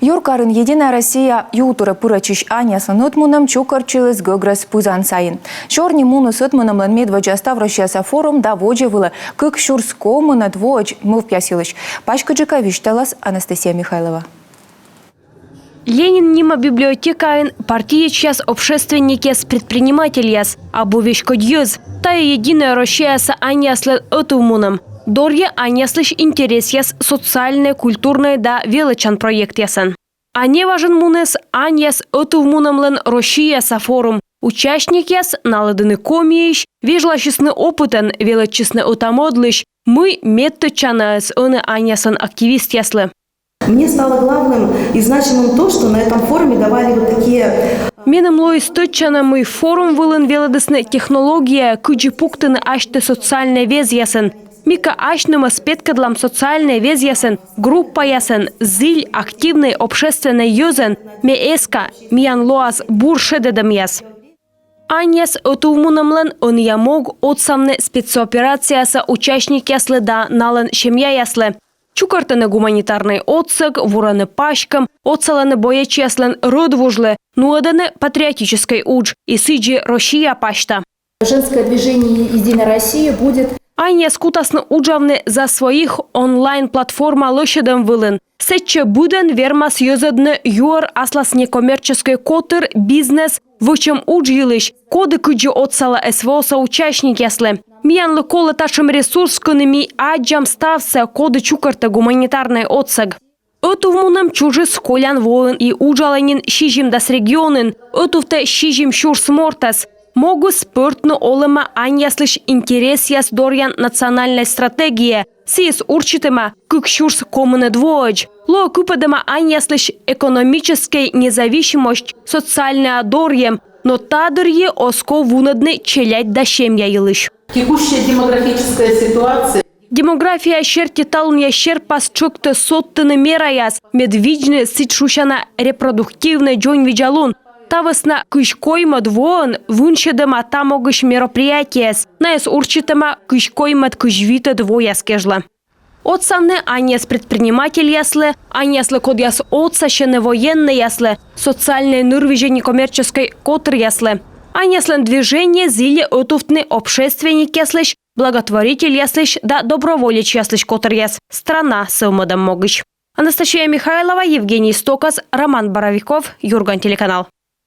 Юркарын Единая Россия ютуры пырачиш Анясын утмуным чукарчылыз гыгрыз пызан сайын. Шорни муну сытмынымлын медваджаста вращаса форум да воджевылы кык шурскомынат вож мывпясилыш. Пачка Джиковишталас Анастасия Михайлова. Ленин нима библиотекаин партия час общественникес предпринимателяс, абувешко дьёз, тая Единая Россия са Аняслы отумуным. Дорья Аняслыш интерес яс социальное, культурное да величан проект ясан. А не важен мунес Аняс отумунымлын Россия са форум. Участник яс наладыны комиеш, вежлачесны опытен, величесны отамодлыш. Мы метточанас оны Анясан активист яслы. Мне стало главным и значимым то, что на этом форуме давали вот такие... Менем лоисточана мы форум вылын велодесны технология, куджи пуктыны ашты социальная вез ясын. Мика ашным аспекткадлам социальная вез ясын, группа ясын, зиль активный общественный юзен, меэска, миян лоаз буршедедам яс. Аняс отувмунамлен он ямог отсамны спецоперацияса участник яслы да налын шемья яслы. Чукартаны гуманитарный отсык, вураны пашкам, отсаланы боячи яслын родвужлы, нуаданы патриотической удж и сыджи Россия пашта. Женское движение «Единая Россия» будет... Аня скутасны уджавны за своих онлайн-платформа лошадям вылын. Сетче буден вермас юзадны юар аслас некоммерческий котыр бизнес, в чем уджилыш, коды куджи отсала СВО соучастник яслы. Миянлы колы ташым ресурсканными аджам стався коды чукарта гуманитарный отсаг. Отувмунам чужи сколян воин и уджаланин шижим дас регионын, отувте шижим шурс мортас. Могу спортно олыма Аняслыш интерес яс дорян национальной стратегии. Сис урчитыма кукшурс коммуны двоج. Ло купадыма Аняслыш экономической независимость социальная дорьем, но тадырье оско вунадны челять да шемья елыш. Текущая демографическая ситуация. Демография шерти талун ящер пас чокты соттыны мераяс. Медвижны ситшушана репродуктивный джон виджалун. Тавысна кышкойма двоон вуншедыма тамогыш мероприятиес. Наес урчитыма кышкоймат кышвита двояс кежла. Отсамны Аняс предприниматель яслы, Аняслы код яс отсащены военный яслы, социальное нырвижение коммерческой котр яслы. Аняслен движение зили отуфтны общественник яслыш, благотворитель яслыш да доброволец яслыш котр яс. Страна сылмадам могыш. Анастасия Михайлова, Евгений Стокас, Роман Боровиков, Юрган телеканал.